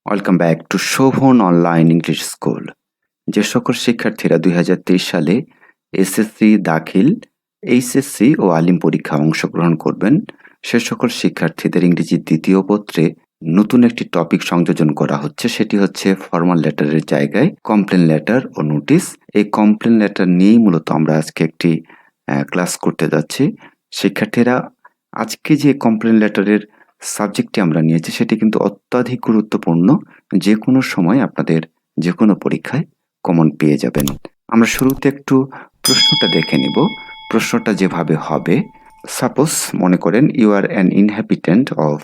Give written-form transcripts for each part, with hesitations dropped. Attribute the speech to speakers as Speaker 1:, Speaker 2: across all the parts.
Speaker 1: Welcome back to Shovon online English school. যে সকল শিক্ষার্থীরা 2023 সালে এসএসসি, দাখিল, এইচএসসি ও আলিম পরীক্ষায় অংশগ্রহণ করবেন, সে সকল শিক্ষার্থীদের ইংরেজি দ্বিতীয় পত্রে নতুন একটি টপিক সংযোজন করা হচ্ছে। সেটি হচ্ছে ফর্মাল লেটারের জায়গায় কমপ্লেন লেটার ও নোটিশ। এই কমপ্লেন লেটার নিয়েই মূলত আমরা আজকে একটি ক্লাস করতে যাচ্ছি। শিক্ষার্থীরা, আজকে যে কমপ্লেন লেটারের সাবজেক্টটি আমরা নিয়েছি সেটি কিন্তু অত্যাধিক গুরুত্বপূর্ণ। যে কোনো সময় আপনাদের যে কোনো পরীক্ষায় কমন পেয়ে যাবেন। আমরা শুরুতে একটু প্রশ্নটা দেখে নিব। প্রশ্নটা যেভাবে হবে, সাপোজ মনে করেন you are an inhabitant of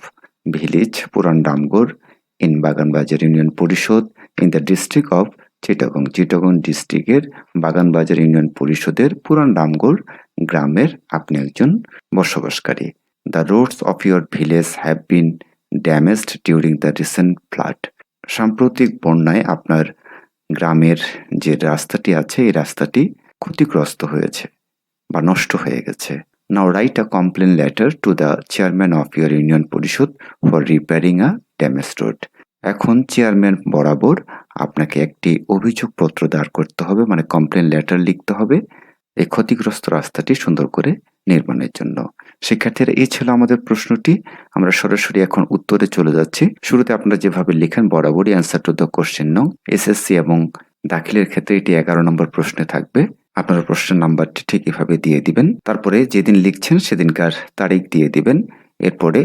Speaker 1: village Puran Ramgarh in Baganbazar union parishad in the district of Chittagong. Chittagong ডিস্ট্রিক্টের বাগানবাজার ইউনিয়ন পরিষদের পুরান রামগড় গ্রামের আপনি একজন বসবাসকারী। The roads of your village have been damaged during the recent flood. সাম্প্রতিক বন্যায় আপনার গ্রামের যে রাস্তাটি আছে এই রাস্তাটি ক্ষতিগ্রস্ত হয়েছে বা নষ্ট হয়ে গেছে। Now write a complaint letter to the chairman of your union পরিষদ for repairing a damaged road. এখন চেয়ারম্যান বরাবর আপনাকে একটি অভিযোগপত্র দাঁড় করতে হবে, মানে কমপ্লেন লেটার লিখতে হবে এই ক্ষতিগ্রস্ত রাস্তাটি সুন্দর করে নির্মাণের জন্য। শিক্ষার্থীরা, এই ছিল আমাদের প্রশ্নটি। আমরা সরাসরি এখন উত্তরে চলে যাচ্ছি। শুরুতে আপনারা যেভাবে লিখেন বরাবরই অ্যান্সার টু দ্য কোশ্চেন নং। এসএসসি এবং দাখিলের ক্ষেত্রে এটি 11 নম্বর প্রশ্নে থাকবে। আপনারা প্রশ্নের নাম্বারটি ঠিক এভাবে দিয়ে দিবেন। তারপরে যেদিন লিখছেন সেদিনকার তারিখ দিয়ে দিবেন। এরপরে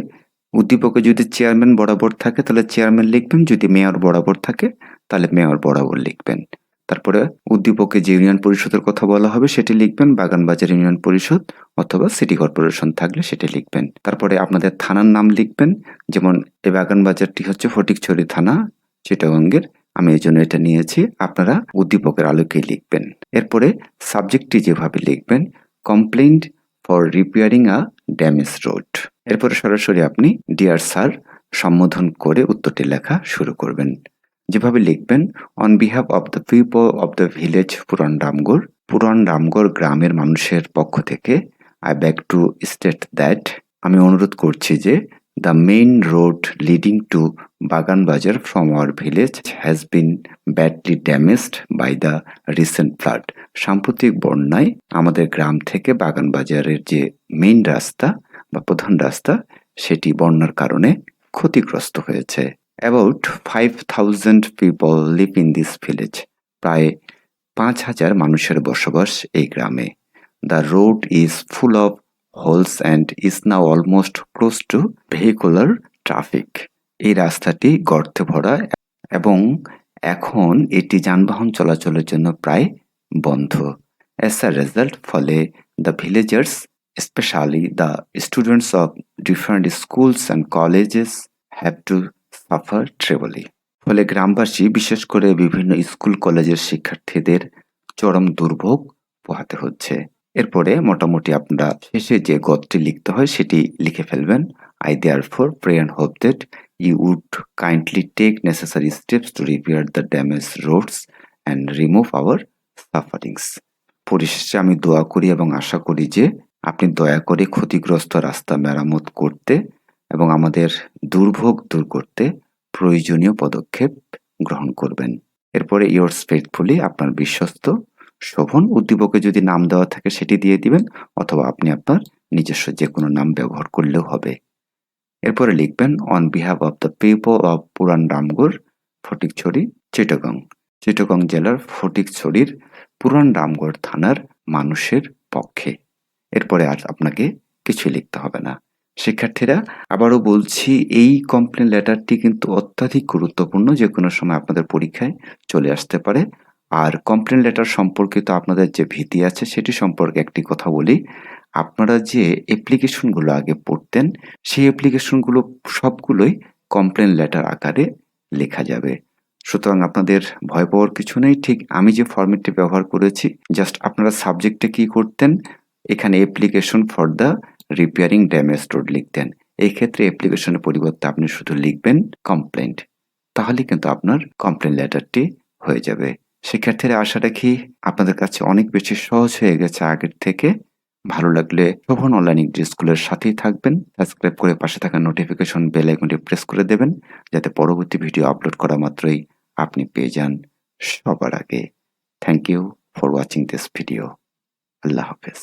Speaker 1: উদ্দীপকে যদি চেয়ারম্যান বরাবর থাকে তাহলে চেয়ারম্যান লিখবেন, যদি মেয়র বরাবর থাকে তাহলে মেয়র বরাবর লিখবেন। তারপরে উদ্দীপকে যে ইউনিয়ন পরিষদের কথা বলা হবে সেটি লিখবেন, বাগানবাজার ইউনিয়ন পরিষদ অথবা সিটি কর্পোরেশন থাকলে সেটি লিখবেন। তারপরে আপনাদের থানার নাম লিখবেন, যেমন এই বাগানবাজারটি হচ্ছে ফটিকছড়ি থানা, চিটাগংয়ের। আমি এই জন্য এটা নিয়েছি, আপনারা উদ্দীপকের আলোকেই লিখবেন। এরপরে সাবজেক্টটি যেভাবে লিখবেন, complaint for repairing a damage road. এরপরে সরাসরি আপনি ডিয়ার স্যার সম্বোধন করে উত্তরটি লেখা শুরু করবেন। যেভাবে লিখবেন, on behalf of the people of the village Puran Ramgarh গ্রামের মানুষের পক্ষ থেকে I beg to state that, আমি অনুরোধ করছি যে the main road leading to Baganbazar from our village has been badly damaged by the recent flood. সাম্প্রতিক বন্যায় আমাদের গ্রাম থেকে বাগানবাজারের যে মেইন রাস্তা বা প্রধান রাস্তা সেটি বন্যার কারণে ক্ষতিগ্রস্ত হয়েছে। About 5,000 people live in this village. প্রায় 5,000 মানুষের বসবাস এই গ্রামে। The road is full of holes and is now almost close to vehicular traffic. এই রাস্তাটি গর্তে ভরা এবং এখন এটি যানবাহন চলাচলের জন্য প্রায় বন্ধ। As a result, ফলে the villagers, especially the students of different schools and colleges, have to suffer terribly. ফলে গ্রামবাসী, বিশেষ করে বিভিন্ন স্কুল কলেজের শিক্ষার্থীদের চরম দুর্ভোগ পোহাতে হচ্ছে। এরপরে মোটামুটি আপনারা শেষে যে গদ্যটি লিখতে হয় সেটি লিখে ফেলবেন। I therefore pray and hope that you would kindly take necessary steps to repair the damage roads and remove our sufferings. পরিশেষে আমি দোয়া করি এবং আশা করি যে আপনি দয়া করে ক্ষতিগ্রস্ত রাস্তা মেরামত করতে এবং আমাদের দুর্ভোগ দূর করতে প্রয়োজনীয় পদক্ষেপ গ্রহণ করবেন। এরপরে ইয়োর্স ফেথফুলি, আপনার বিশ্বস্ত শোভন। উদ্দীপকে যদি নাম দেওয়া থাকে সেটি দিয়ে দিবেন, অথবা আপনি আপনার নিজস্ব যে কোনো নাম ব্যবহার করলেও হবে। এরপরে লিখবেন, on behalf of the people of পুরান রামগড় ফটিকছড়ি চিটাগং। চিটাগং জেলার ফটিকছড়ির পুরান রামগড় থানার মানুষের পক্ষে। এরপরে আর আপনাকে কিছু লিখতে হবে না। শিক্ষার্থীরা, আবারও বলছি, এই কমপ্লেন লেটারটি কিন্তু অত্যাধিক গুরুত্বপূর্ণ, যে কোনো সময় আপনাদের পরীক্ষায় চলে আসতে পারে। আর কমপ্লেন লেটার সম্পর্কিত আপনাদের যে ভীতি আছে সেটি সম্পর্কে একটি কথা বলি। আপনারা যে অ্যাপ্লিকেশনগুলো আগে পড়তেন সেই অ্যাপ্লিকেশনগুলো সবগুলোই কমপ্লেন লেটার আকারে লেখা যাবে। সুতরাং আপনাদের ভয় পাওয়ার কিছু নেই। ঠিক আমি যে ফরম্যাটটি ব্যবহার করেছি, জাস্ট আপনারা সাবজেক্টে কি করতেন, এখানে application for the repairing damage road লিখতেন। এই ক্ষেত্রে অ্যাপ্লিকেশনের পরিবর্তে আপনি শুধু লিখবেন কমপ্লেন্ট, তাহলে কিন্তু আপনার কমপ্লেন লেটারটি হয়ে যাবে। শিক্ষার্থীরা, আশা রাখি আপনাদের কাছে অনেক বেশি সহজ হয়ে গেছে আগের থেকে। ভালো লাগলে শোভন অনলাইন ইংলিশ স্কুলের সাথেই থাকবেন। সাবস্ক্রাইব করে পাশে থাকা নোটিফিকেশন বেল আইকনটি প্রেস করে দেবেন, যাতে পরবর্তী ভিডিও আপলোড করা মাত্রই আপনি পেয়ে যান সবার আগে। Thank you for watching this video. আল্লাহ হাফেজ।